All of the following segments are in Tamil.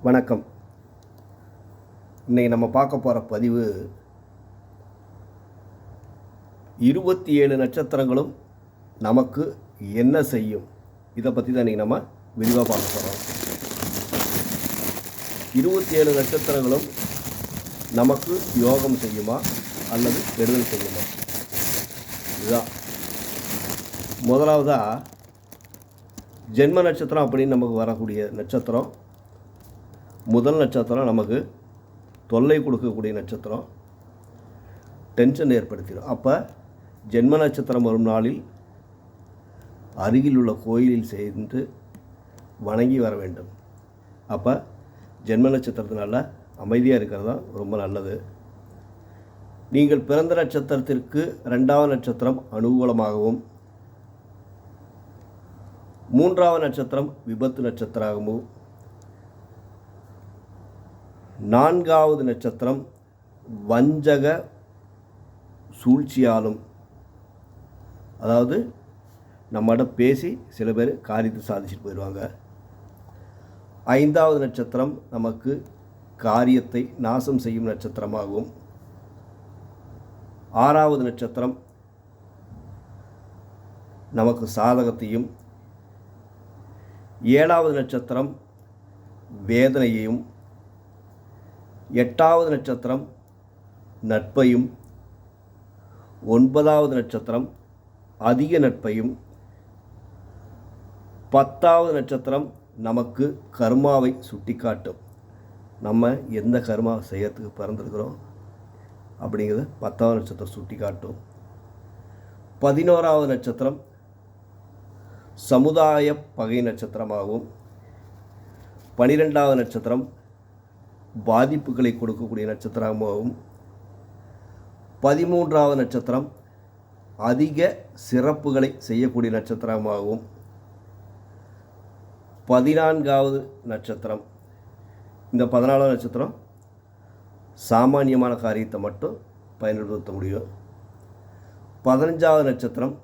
வணக்கம். இன்றைக்கி நம்ம பார்க்க போகிற பதிவு 27 நட்சத்திரங்களும் நமக்கு என்ன செய்யும், இதை பற்றி தான் இன்றைக்கி நம்ம விரிவாக பார்க்க போகிறோம். 27 நட்சத்திரங்களும் நமக்கு யோகம் செய்யுமா அல்லது கெடுதல் செய்யுமா? இதுதான். முதலாவதாக ஜென்ம நட்சத்திரம் அப்படின்னு நமக்கு வரக்கூடிய நட்சத்திரம், முதல் நட்சத்திரம் நமக்கு தொல்லை கொடுக்கக்கூடிய நட்சத்திரம், டென்ஷன் ஏற்படுத்திடும். அப்போ ஜென்ம நட்சத்திரம் வரும் நாளில் அருகில் உள்ள கோயிலில் சேர்ந்து வணங்கி வர வேண்டும். அப்போ ஜென்ம நட்சத்திரத்தினால அமைதியாக இருக்கிறது தான் ரொம்ப நல்லது. நீங்கள் பிறந்த நட்சத்திரத்திற்கு 2வது நட்சத்திரம் அனுகூலமாகவும், 3வது நட்சத்திரம் விபத்து நட்சத்திரமாகவும், 4வது நட்சத்திரம் வஞ்சக சூழ்ச்சியாலும், அதாவது நம்மகிட்ட பேசி சில பேர் காரியத்தை சாதிச்சுட்டு போயிடுவாங்க. 5வது நட்சத்திரம் நமக்கு காரியத்தை நாசம் செய்யும் நட்சத்திரமாகவும், 6வது நட்சத்திரம் நமக்கு சாதகத்தையும், 7வது நட்சத்திரம் வேதனையையும், 8வது நட்சத்திரம் நட்பையும், 9வது நட்சத்திரம் அதிக நட்பையும், 10வது நட்சத்திரம் நமக்கு கர்மாவை சுட்டிக்காட்டும். நம்ம எந்த கர்மா செய்யறதுக்கு பிறந்திருக்கிறோம் அப்படிங்கிறத 10வது நட்சத்திரம் சுட்டி காட்டும். 11வது நட்சத்திரம் சமுதாய பகை நட்சத்திரமாகவும், 12வது நட்சத்திரம் பாதிப்புகளை கொடுக்கக்கூடிய நட்சத்திரமாகவும், 13வது நட்சத்திரம் அதிக சிறப்புகளை செய்யக்கூடிய நட்சத்திரமாகவும், 14வது நட்சத்திரம், இந்த 14வது நட்சத்திரம் சாமானியமான காரியத்தை மட்டும் பயன்படுத்த முடியும். 15வது நட்சத்திரம்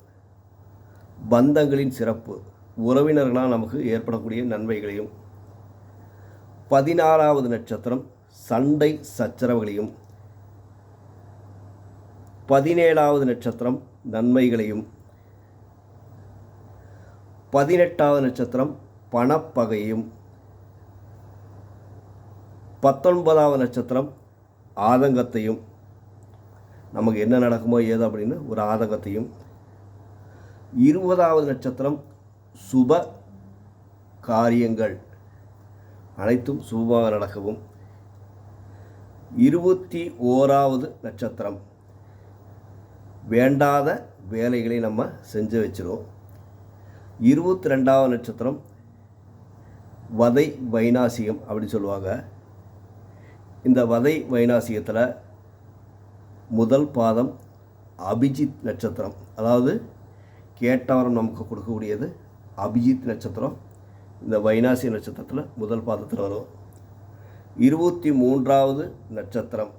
பந்தங்களின் சிறப்பு, உறவினர்களால் நமக்கு ஏற்படக்கூடிய நன்மைகளையும், 16வது நட்சத்திரம் சண்டை சச்சரவுகளையும், 17வது நட்சத்திரம் நன்மைகளையும், 18வது நட்சத்திரம் பணப்பகையும், 19வது நட்சத்திரம் ஆதங்கத்தையும், நமக்கு என்ன நடக்குமோ ஏதோ அப்படின்னு ஒரு ஆதங்கத்தையும், 20வது நட்சத்திரம் சுப காரியங்கள் அனைத்தும் சுபமாக நடக்கவும், 21வது நட்சத்திரம் வேண்டாத வேலைகளை நம்ம செஞ்சு வச்சிரும். 22வது நட்சத்திரம் வதை வைநாசிகம் அப்படி சொல்லுவாங்க. இந்த வதை வைநாசிகத்தில் முதல் பாதம் அபிஜித் நட்சத்திரம், அதாவது கேட்டவரம் நமக்கு கொடுக்கக்கூடியது அபிஜித் நட்சத்திரம். இந்த வைநாசி நட்சத்திரத்தில் முதல் பாதத்தில் வரும். 23வது நட்சத்திரம்,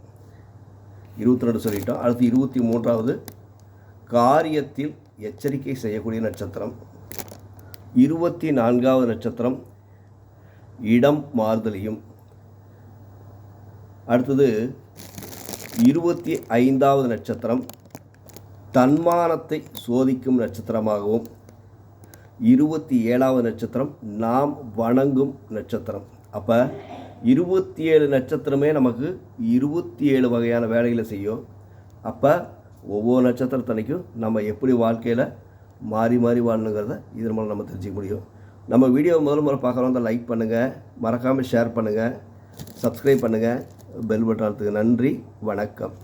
22 சொல்லிட்டோம். அடுத்து 23வது காரியத்தில் எச்சரிக்கை செய்யக்கூடிய நட்சத்திரம். 24வது நட்சத்திரம் இடம் மாறுதலையும். அடுத்தது 25வது நட்சத்திரம் தன்மானத்தை சோதிக்கும் நட்சத்திரமாகவும், 27வது நட்சத்திரம் நாம் வணங்கும் நட்சத்திரம். அப்போ 27 நட்சத்திரமே நமக்கு 27 வகையான வேலைகளை செய்யும். அப்போ ஒவ்வொரு நட்சத்திரத்தன்னைக்கும் நம்ம எப்படி வாழ்க்கையில் மாறி மாறி வாழணுங்கிறத இதன் மூலம் நம்ம தெரிஞ்சுக்க முடியும். நம்ம வீடியோ முதல் முறை பார்க்குறவங்க லைக் பண்ணுங்கள், மறக்காமல் ஷேர் பண்ணுங்கள், சப்ஸ்கிரைப் பண்ணுங்கள், பெல் பட்டன் அழுத்துங்க. நன்றி, வணக்கம்.